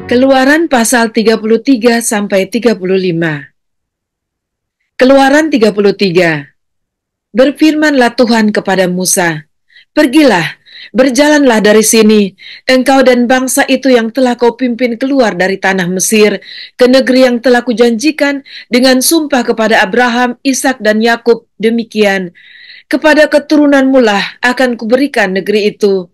Keluaran pasal 33 sampai 35. Keluaran 33. Berfirmanlah Tuhan kepada Musa, "Pergilah, berjalanlah dari sini, engkau dan bangsa itu yang telah kau pimpin keluar dari tanah Mesir, ke negeri yang telah kujanjikan dengan sumpah kepada Abraham, Ishak dan Yakub, demikian, kepada keturunanmu lah akan kuberikan negeri itu.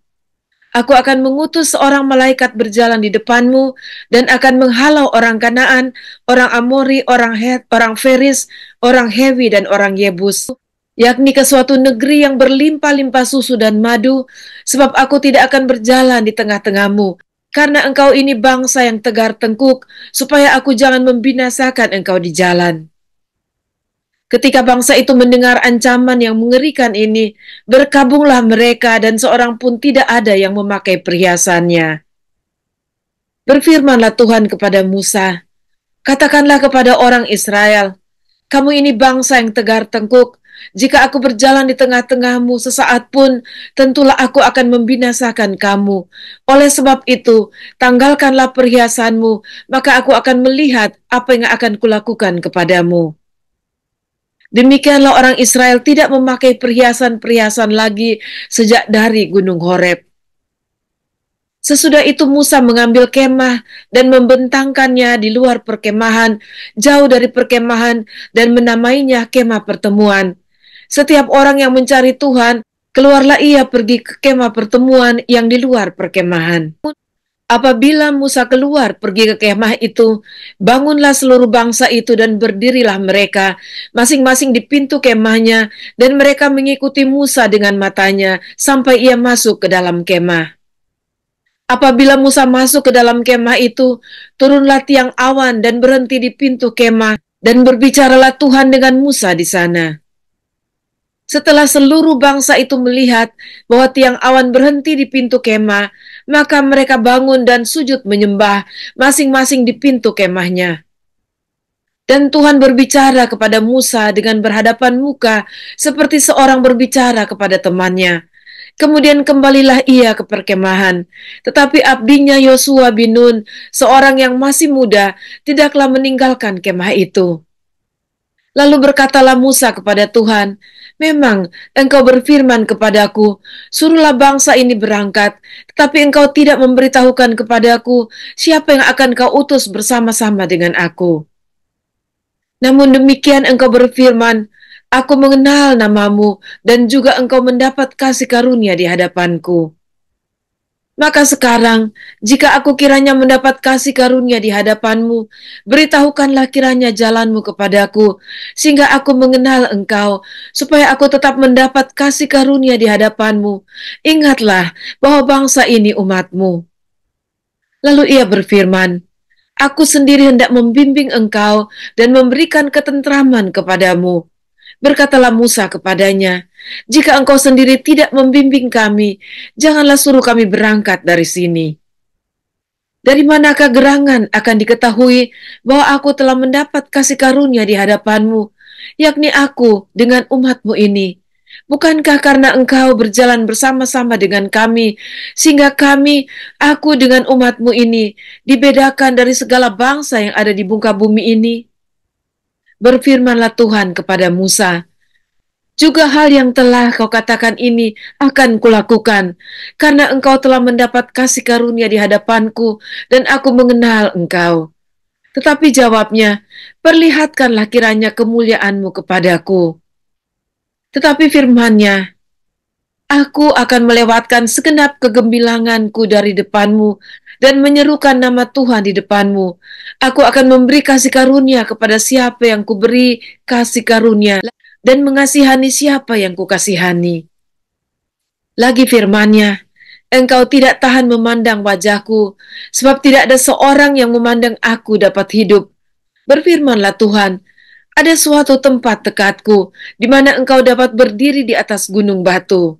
Aku akan mengutus seorang malaikat berjalan di depanmu dan akan menghalau orang Kanaan, orang Amori, orang Het, orang Feris, orang Hewi, dan orang Yebus, yakni ke suatu negeri yang berlimpah-limpah susu dan madu, sebab aku tidak akan berjalan di tengah-tengahmu, karena engkau ini bangsa yang tegar tengkuk, supaya aku jangan membinasakan engkau di jalan." Ketika bangsa itu mendengar ancaman yang mengerikan ini, berkabunglah mereka dan seorang pun tidak ada yang memakai perhiasannya. Berfirmanlah Tuhan kepada Musa, "Katakanlah kepada orang Israel, kamu ini bangsa yang tegar tengkuk. Jika aku berjalan di tengah-tengahmu sesaat pun, tentulah aku akan membinasakan kamu. Oleh sebab itu, tanggalkanlah perhiasanmu, maka aku akan melihat apa yang akan kulakukan kepadamu." Demikianlah orang Israel tidak memakai perhiasan-perhiasan lagi sejak dari Gunung Horeb. Sesudah itu Musa mengambil kemah dan membentangkannya di luar perkemahan, jauh dari perkemahan, dan menamainya kemah pertemuan. Setiap orang yang mencari Tuhan, keluarlah ia pergi ke kemah pertemuan yang di luar perkemahan. Apabila Musa keluar pergi ke kemah itu, bangunlah seluruh bangsa itu dan berdirilah mereka, masing-masing di pintu kemahnya, dan mereka mengikuti Musa dengan matanya, sampai ia masuk ke dalam kemah. Apabila Musa masuk ke dalam kemah itu, turunlah tiang awan dan berhenti di pintu kemah, dan berbicaralah Tuhan dengan Musa di sana. Setelah seluruh bangsa itu melihat bahwa tiang awan berhenti di pintu kemah, maka mereka bangun dan sujud menyembah masing-masing di pintu kemahnya. Dan Tuhan berbicara kepada Musa dengan berhadapan muka seperti seorang berbicara kepada temannya. Kemudian kembalilah ia ke perkemahan. Tetapi abdinya Yosua bin Nun, seorang yang masih muda, tidaklah meninggalkan kemah itu. Lalu berkatalah Musa kepada Tuhan, "Memang engkau berfirman kepadaku, suruhlah bangsa ini berangkat, tetapi engkau tidak memberitahukan kepadaku siapa yang akan kau utus bersama-sama dengan aku. Namun demikian engkau berfirman, aku mengenal namamu dan juga engkau mendapat kasih karunia di hadapanku. Maka sekarang, jika aku kiranya mendapat kasih karunia di hadapanmu, beritahukanlah kiranya jalanmu kepadaku, sehingga aku mengenal engkau, supaya aku tetap mendapat kasih karunia di hadapanmu. Ingatlah bahwa bangsa ini umatmu." Lalu ia berfirman, "Aku sendiri hendak membimbing engkau dan memberikan ketentraman kepadamu." Berkatalah Musa kepadanya, "Jika engkau sendiri tidak membimbing kami, janganlah suruh kami berangkat dari sini. Dari manakah gerangan akan diketahui bahwa aku telah mendapat kasih karunia di hadapanmu, yakni aku dengan umatmu ini? Bukankah karena engkau berjalan bersama-sama dengan kami, sehingga aku dengan umatmu ini, dibedakan dari segala bangsa yang ada di muka bumi ini?" Berfirmanlah Tuhan kepada Musa, "Juga hal yang telah kau katakan ini akan kulakukan, karena engkau telah mendapat kasih karunia di hadapanku, dan aku mengenal engkau." Tetapi jawabnya, "Perlihatkanlah kiranya kemuliaanmu kepadaku." Tetapi firman-Nya, "Aku akan melewatkan segenap kegembilanganku dari depanmu dan menyerukan nama Tuhan di depanmu. Aku akan memberi kasih karunia kepada siapa yang kuberi kasih karunia dan mengasihani siapa yang kukasihani." Lagi firman-Nya, "Engkau tidak tahan memandang wajahku, sebab tidak ada seorang yang memandang aku dapat hidup." Berfirmanlah Tuhan, "Ada suatu tempat dekatku, di mana engkau dapat berdiri di atas gunung batu.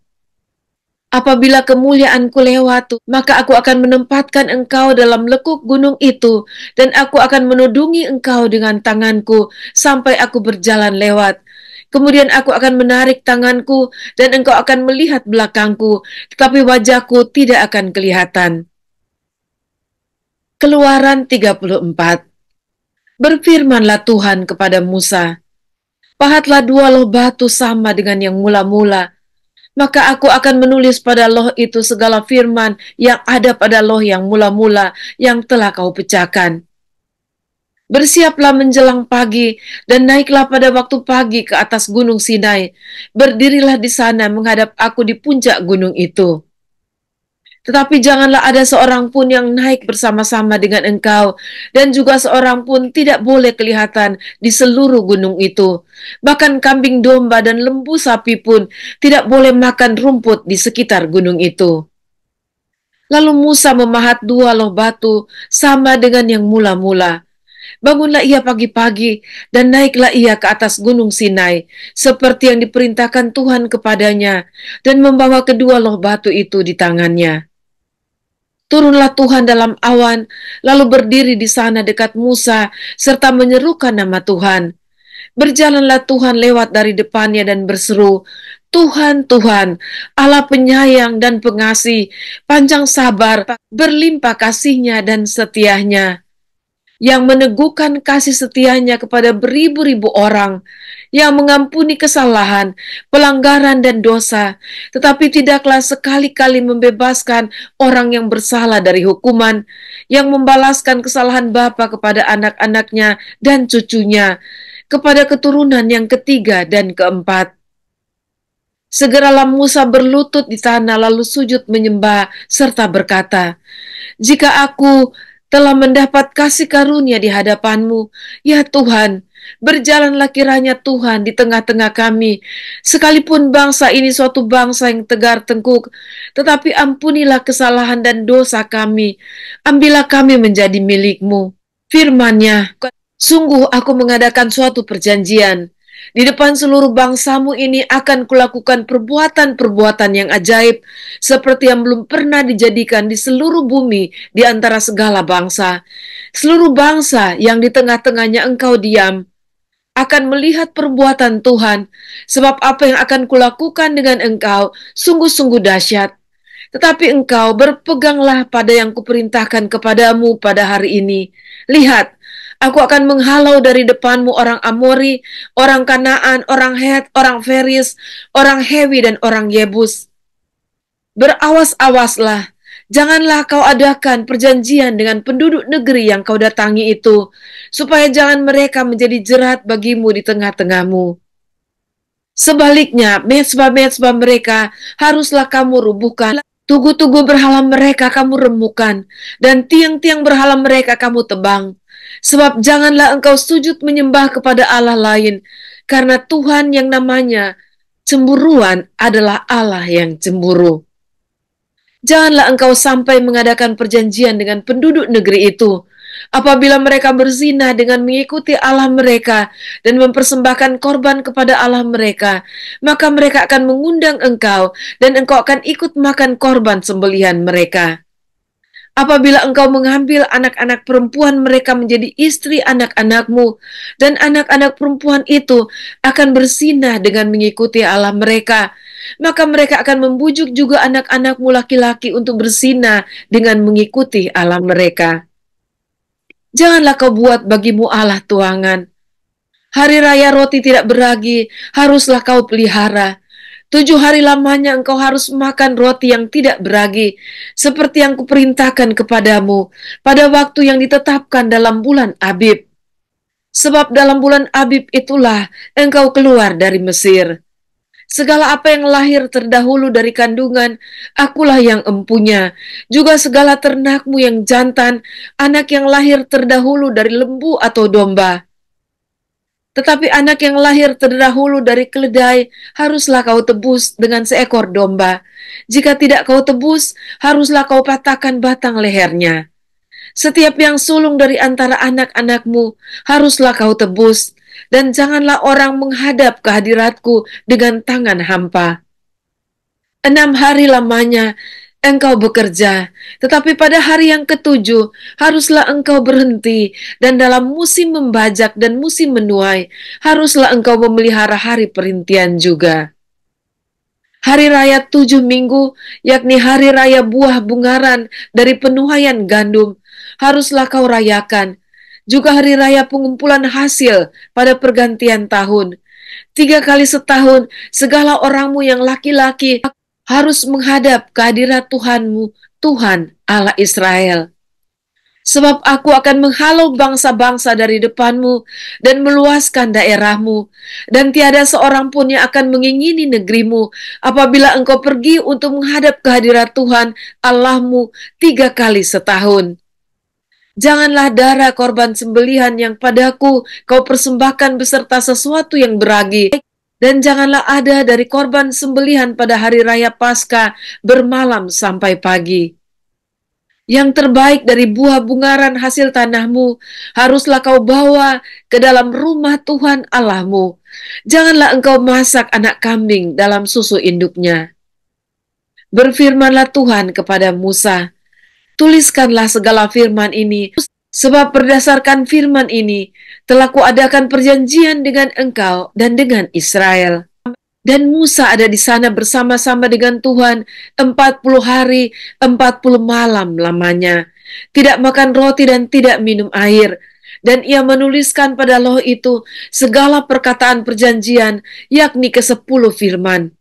Apabila kemuliaanku lewat, maka aku akan menempatkan engkau dalam lekuk gunung itu, dan aku akan menudungi engkau dengan tanganku sampai aku berjalan lewat. Kemudian aku akan menarik tanganku, dan engkau akan melihat belakangku, tetapi wajahku tidak akan kelihatan." Keluaran 34. Berfirmanlah Tuhan kepada Musa, pahatlah 2 loh batu sama dengan yang mula-mula, maka aku akan menulis pada loh itu segala firman yang ada pada loh yang mula-mula yang telah kau pecahkan. Bersiaplah menjelang pagi dan naiklah pada waktu pagi ke atas gunung Sinai. Berdirilah di sana menghadap aku di puncak gunung itu. Tetapi janganlah ada seorang pun yang naik bersama-sama dengan engkau, dan juga seorang pun tidak boleh kelihatan di seluruh gunung itu. Bahkan kambing domba dan lembu sapi pun tidak boleh makan rumput di sekitar gunung itu. Lalu Musa memahat 2 loh batu sama dengan yang mula-mula. Bangunlah ia pagi-pagi dan naiklah ia ke atas gunung Sinai, seperti yang diperintahkan Tuhan kepadanya, dan membawa kedua loh batu itu di tangannya. Turunlah Tuhan dalam awan, lalu berdiri di sana dekat Musa, serta menyerukan nama Tuhan. Berjalanlah Tuhan lewat dari depannya dan berseru, Tuhan, Tuhan, Allah penyayang dan pengasih, panjang sabar, berlimpah kasihnya dan setianya, yang meneguhkan kasih setianya kepada beribu-ribu orang, yang mengampuni kesalahan, pelanggaran, dan dosa, tetapi tidaklah sekali-kali membebaskan orang yang bersalah dari hukuman, yang membalaskan kesalahan bapa kepada anak-anaknya dan cucunya, kepada keturunan yang ketiga dan keempat. Segeralah Musa berlutut di tanah lalu sujud menyembah serta berkata, jika aku telah mendapat kasih karunia di hadapan-Mu, ya Tuhan, berjalanlah kiranya Tuhan di tengah-tengah kami, sekalipun bangsa ini suatu bangsa yang tegar tengkuk, tetapi ampunilah kesalahan dan dosa kami, ambillah kami menjadi milik-Mu. Firman-Nya, sungguh aku mengadakan suatu perjanjian. Di depan seluruh bangsamu ini akan kulakukan perbuatan-perbuatan yang ajaib, seperti yang belum pernah dijadikan di seluruh bumi di antara segala bangsa. Seluruh bangsa yang di tengah-tengahnya engkau diam akan melihat perbuatan Tuhan, sebab apa yang akan kulakukan dengan engkau sungguh-sungguh dahsyat. Tetapi engkau berpeganglah pada yang kuperintahkan kepadamu pada hari ini. Lihat, aku akan menghalau dari depanmu orang Amori, orang Kanaan, orang Het, orang Feris, orang Hewi, dan orang Yebus. Berawas-awaslah, janganlah kau adakan perjanjian dengan penduduk negeri yang kau datangi itu, supaya jangan mereka menjadi jerat bagimu di tengah-tengahmu. Sebaliknya, mezbah-mezbah mereka haruslah kamu rubuhkan. Tugu-tugu berhala mereka kamu remukan, dan tiang-tiang berhala mereka kamu tebang. Sebab janganlah engkau sujud menyembah kepada Allah lain, karena Tuhan yang namanya cemburuan adalah Allah yang cemburu. Janganlah engkau sampai mengadakan perjanjian dengan penduduk negeri itu, apabila mereka berzina dengan mengikuti Allah mereka dan mempersembahkan korban kepada Allah mereka, maka mereka akan mengundang engkau dan engkau akan ikut makan korban sembelihan mereka. Apabila engkau mengambil anak-anak perempuan mereka menjadi istri anak-anakmu, dan anak-anak perempuan itu akan berzinah dengan mengikuti Allah mereka, maka mereka akan membujuk juga anak-anakmu laki-laki untuk berzinah dengan mengikuti Allah mereka. Janganlah kau buat bagimu Allah tuangan. Hari raya roti tidak beragi haruslah kau pelihara. 7 hari lamanya engkau harus makan roti yang tidak beragi, seperti yang kuperintahkan kepadamu pada waktu yang ditetapkan dalam bulan Abib. Sebab dalam bulan Abib itulah engkau keluar dari Mesir. Segala apa yang lahir terdahulu dari kandungan, akulah yang empunya. Juga segala ternakmu yang jantan, anak yang lahir terdahulu dari lembu atau domba. Tetapi anak yang lahir terdahulu dari keledai, haruslah kau tebus dengan seekor domba. Jika tidak kau tebus, haruslah kau patahkan batang lehernya. Setiap yang sulung dari antara anak-anakmu, haruslah kau tebus. Dan janganlah orang menghadap ke hadiratku dengan tangan hampa. 6 hari lamanya engkau bekerja, tetapi pada hari yang ke-7 haruslah engkau berhenti, dan dalam musim membajak dan musim menuai haruslah engkau memelihara hari perintian juga. Hari raya 7 minggu, yakni hari raya buah bungaran dari penuaian gandum, haruslah kau rayakan. Juga hari raya pengumpulan hasil pada pergantian tahun. 3 kali setahun, segala orangmu yang laki-laki harus menghadap kehadirat Tuhanmu, Tuhan Allah Israel. Sebab aku akan menghalau bangsa-bangsa dari depanmu dan meluaskan daerahmu, dan tiada seorang pun yang akan mengingini negerimu apabila engkau pergi untuk menghadap kehadirat Tuhan Allahmu 3 kali setahun. Janganlah darah korban sembelihan yang padaku kau persembahkan beserta sesuatu yang beragi, dan janganlah ada dari korban sembelihan pada hari raya Paskah bermalam sampai pagi. Yang terbaik dari buah bungaran hasil tanahmu haruslah kau bawa ke dalam rumah Tuhan Allahmu. Janganlah engkau masak anak kambing dalam susu induknya. Berfirmanlah Tuhan kepada Musa, tuliskanlah segala firman ini, sebab berdasarkan firman ini telah kuadakan perjanjian dengan engkau dan dengan Israel. Dan Musa ada di sana bersama-sama dengan Tuhan 40 hari, 40 malam lamanya. Tidak makan roti dan tidak minum air. Dan ia menuliskan pada loh itu segala perkataan perjanjian, yakni ke-10 firman.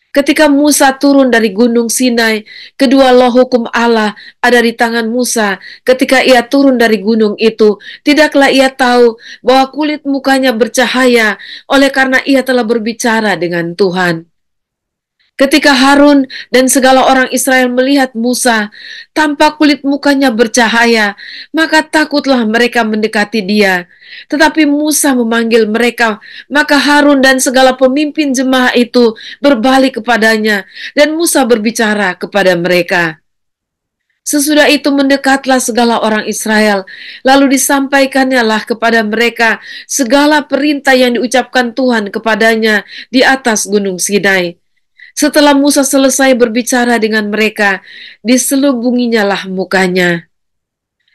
Ketika Musa turun dari gunung Sinai, kedua loh hukum Allah ada di tangan Musa. Ketika ia turun dari gunung itu, tidaklah ia tahu bahwa kulit mukanya bercahaya oleh karena ia telah berbicara dengan Tuhan. Ketika Harun dan segala orang Israel melihat Musa, tampak kulit mukanya bercahaya, maka takutlah mereka mendekati dia. Tetapi Musa memanggil mereka, maka Harun dan segala pemimpin jemaah itu berbalik kepadanya, dan Musa berbicara kepada mereka. Sesudah itu mendekatlah segala orang Israel, lalu disampaikannya lah kepada mereka segala perintah yang diucapkan Tuhan kepadanya di atas gunung Sinai. Setelah Musa selesai berbicara dengan mereka, diselubunginya lah mukanya.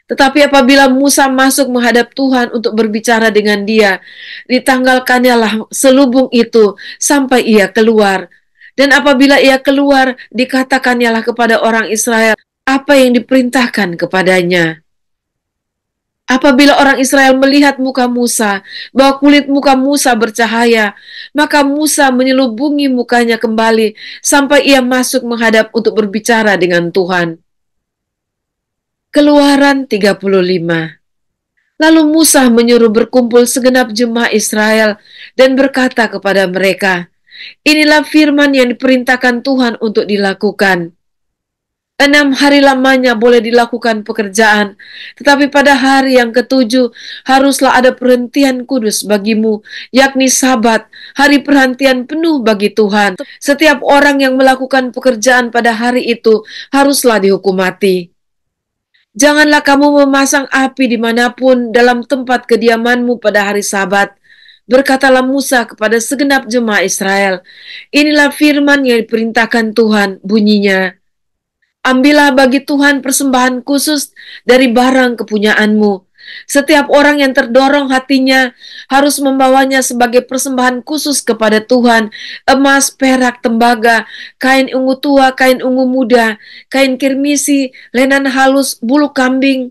Tetapi apabila Musa masuk menghadap Tuhan untuk berbicara dengan dia, ditanggalkannya lah selubung itu sampai ia keluar. Dan apabila ia keluar, dikatakannya lah kepada orang Israel apa yang diperintahkan kepadanya. Apabila orang Israel melihat muka Musa, bahwa kulit muka Musa bercahaya, maka Musa menyelubungi mukanya kembali sampai ia masuk menghadap untuk berbicara dengan Tuhan. Keluaran 35. Lalu Musa menyuruh berkumpul segenap jemaah Israel dan berkata kepada mereka, inilah firman yang diperintahkan Tuhan untuk dilakukan. 6 hari lamanya boleh dilakukan pekerjaan, tetapi pada hari yang ke-7 haruslah ada perhentian kudus bagimu, yakni Sabat, hari perhentian penuh bagi Tuhan. Setiap orang yang melakukan pekerjaan pada hari itu haruslah dihukum mati. Janganlah kamu memasang api dimanapun dalam tempat kediamanmu pada hari Sabat. Berkatalah Musa kepada segenap jemaah Israel, inilah firman yang diperintahkan Tuhan, bunyinya, ambillah bagi Tuhan persembahan khusus dari barang kepunyaanmu. Setiap orang yang terdorong hatinya harus membawanya sebagai persembahan khusus kepada Tuhan, emas, perak, tembaga, kain ungu tua, kain ungu muda, kain kirmisi, lenan halus, bulu kambing,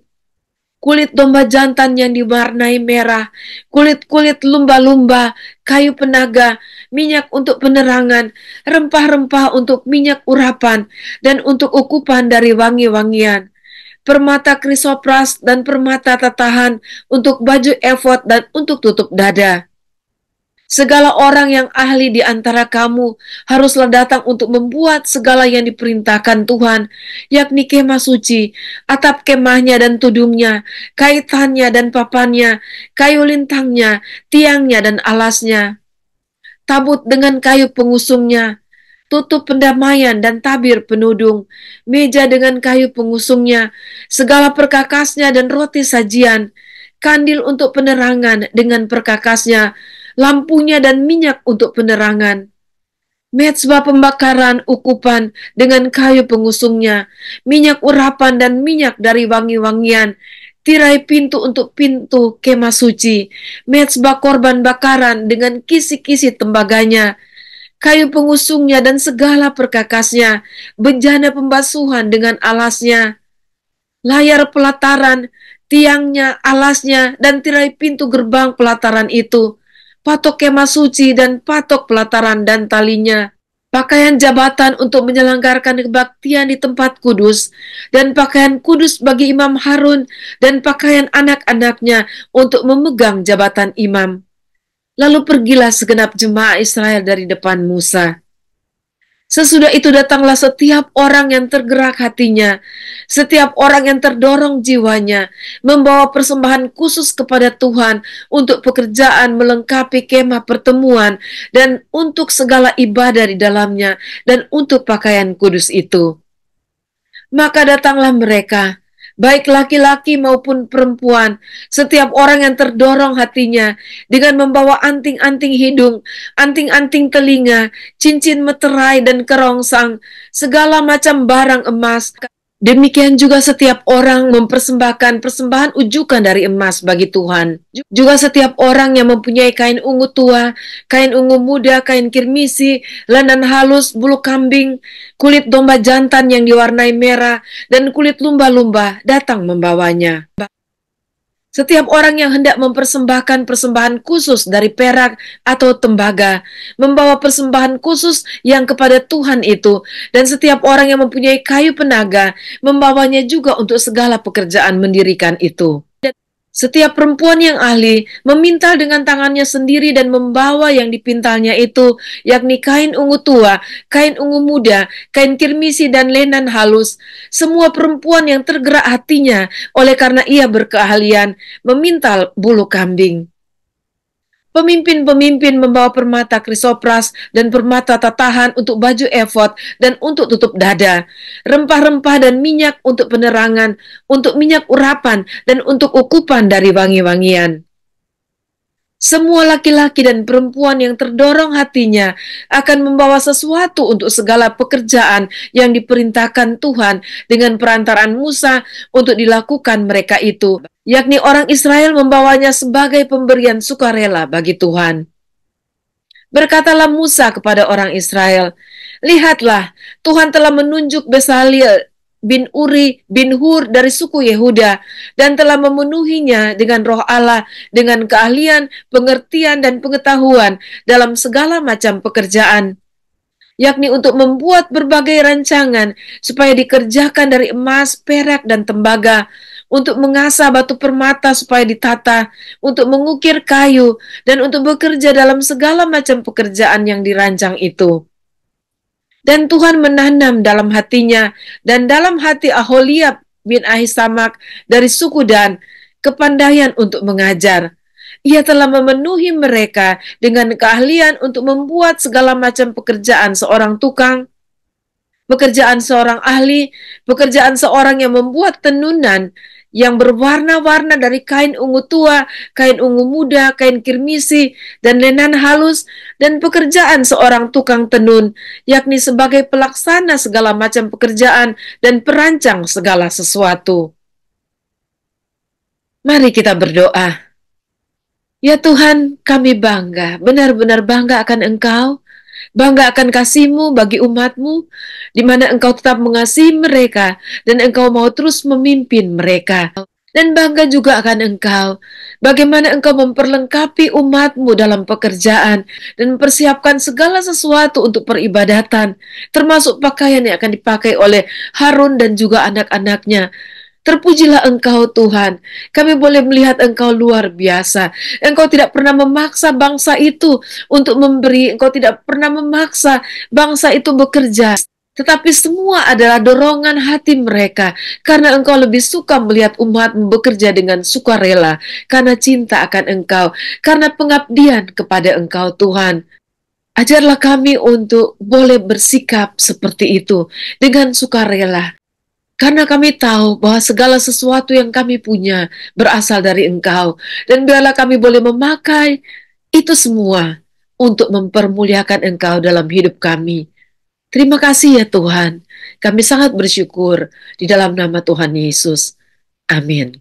kulit domba jantan yang diwarnai merah, kulit-kulit lumba-lumba, kayu penaga, minyak untuk penerangan, rempah-rempah untuk minyak urapan, dan untuk ukupan dari wangi-wangian, permata krisopras dan permata tatahan untuk baju efod dan untuk tutup dada. Segala orang yang ahli di antara kamu haruslah datang untuk membuat segala yang diperintahkan Tuhan, yakni kemah suci, atap kemahnya dan tudungnya, kaitannya dan papannya, kayu lintangnya, tiangnya dan alasnya, tabut dengan kayu pengusungnya, tutup pendamaian dan tabir penudung, meja dengan kayu pengusungnya, segala perkakasnya dan roti sajian, kandil untuk penerangan dengan perkakasnya, lampunya dan minyak untuk penerangan, mezbah pembakaran ukupan dengan kayu pengusungnya, minyak urapan dan minyak dari wangi-wangian, tirai pintu untuk pintu kemah suci, mezbah korban bakaran dengan kisi-kisi tembaganya, kayu pengusungnya dan segala perkakasnya, bejana pembasuhan dengan alasnya, layar pelataran, tiangnya, alasnya, dan tirai pintu gerbang pelataran itu, patok kemah suci dan patok pelataran dan talinya, pakaian jabatan untuk menyelenggarakan kebaktian di tempat kudus, dan pakaian kudus bagi Imam Harun, dan pakaian anak-anaknya untuk memegang jabatan imam. Lalu pergilah segenap jemaah Israel dari depan Musa. Sesudah itu datanglah setiap orang yang tergerak hatinya, setiap orang yang terdorong jiwanya, membawa persembahan khusus kepada Tuhan untuk pekerjaan melengkapi kemah pertemuan dan untuk segala ibadah di dalamnya dan untuk pakaian kudus itu. Maka datanglah mereka, baik laki-laki maupun perempuan, setiap orang yang terdorong hatinya, dengan membawa anting-anting hidung, anting-anting telinga, cincin meterai dan kerongsang, segala macam barang emas. Demikian juga setiap orang mempersembahkan persembahan ujukan dari emas bagi Tuhan. Juga setiap orang yang mempunyai kain ungu tua, kain ungu muda, kain kirmisi, lenan halus, bulu kambing, kulit domba jantan yang diwarnai merah, dan kulit lumba-lumba datang membawanya. Setiap orang yang hendak mempersembahkan persembahan khusus dari perak atau tembaga, membawa persembahan khusus yang kepada Tuhan itu, dan setiap orang yang mempunyai kayu penaga, membawanya juga untuk segala pekerjaan mendirikan itu. Setiap perempuan yang ahli memintal dengan tangannya sendiri dan membawa yang dipintalnya itu, yakni kain ungu tua, kain ungu muda, kain kirmisi dan lenan halus. Semua perempuan yang tergerak hatinya oleh karena ia berkeahlian memintal bulu kambing. Pemimpin-pemimpin membawa permata krisopras dan permata tatahan untuk baju efod dan untuk tutup dada, rempah-rempah dan minyak untuk penerangan, untuk minyak urapan dan untuk ukupan dari wangi-wangian. Semua laki-laki dan perempuan yang terdorong hatinya akan membawa sesuatu untuk segala pekerjaan yang diperintahkan Tuhan dengan perantaraan Musa untuk dilakukan mereka itu, yakni orang Israel membawanya sebagai pemberian sukarela bagi Tuhan. Berkatalah Musa kepada orang Israel, "Lihatlah, Tuhan telah menunjuk Besaleel bin Uri bin Hur dari suku Yehuda dan telah memenuhinya dengan roh Allah, dengan keahlian, pengertian, dan pengetahuan dalam segala macam pekerjaan, yakni untuk membuat berbagai rancangan supaya dikerjakan dari emas, perak, dan tembaga, untuk mengasah batu permata supaya ditata, untuk mengukir kayu, dan untuk bekerja dalam segala macam pekerjaan yang dirancang itu." Dan Tuhan menanam dalam hatinya dan dalam hati Aholiab bin Ahisamak dari suku Dan kepandaian untuk mengajar. Ia telah memenuhi mereka dengan keahlian untuk membuat segala macam pekerjaan seorang tukang, pekerjaan seorang ahli, pekerjaan seorang yang membuat tenunan yang berwarna-warna dari kain ungu tua, kain ungu muda, kain kirmisi, dan lenan halus, dan pekerjaan seorang tukang tenun, yakni sebagai pelaksana segala macam pekerjaan dan perancang segala sesuatu. Mari kita berdoa. Ya Tuhan, kami bangga, benar-benar bangga akan Engkau, bangga akan kasih-Mu bagi umat-Mu, di mana Engkau tetap mengasihi mereka, dan Engkau mau terus memimpin mereka. Dan bangga juga akan Engkau, bagaimana Engkau memperlengkapi umat-Mu dalam pekerjaan, dan mempersiapkan segala sesuatu untuk peribadatan, termasuk pakaian yang akan dipakai oleh Harun dan juga anak-anaknya. Terpujilah Engkau Tuhan, kami boleh melihat Engkau luar biasa. Engkau tidak pernah memaksa bangsa itu untuk memberi, Engkau tidak pernah memaksa bangsa itu bekerja. Tetapi semua adalah dorongan hati mereka, karena Engkau lebih suka melihat umat-Mu bekerja dengan sukarela, karena cinta akan Engkau, karena pengabdian kepada Engkau Tuhan. Ajarlah kami untuk boleh bersikap seperti itu, dengan sukarela. Karena kami tahu bahwa segala sesuatu yang kami punya berasal dari Engkau. Dan biarlah kami boleh memakai itu semua untuk mempermuliakan Engkau dalam hidup kami. Terima kasih ya Tuhan. Kami sangat bersyukur di dalam nama Tuhan Yesus. Amin.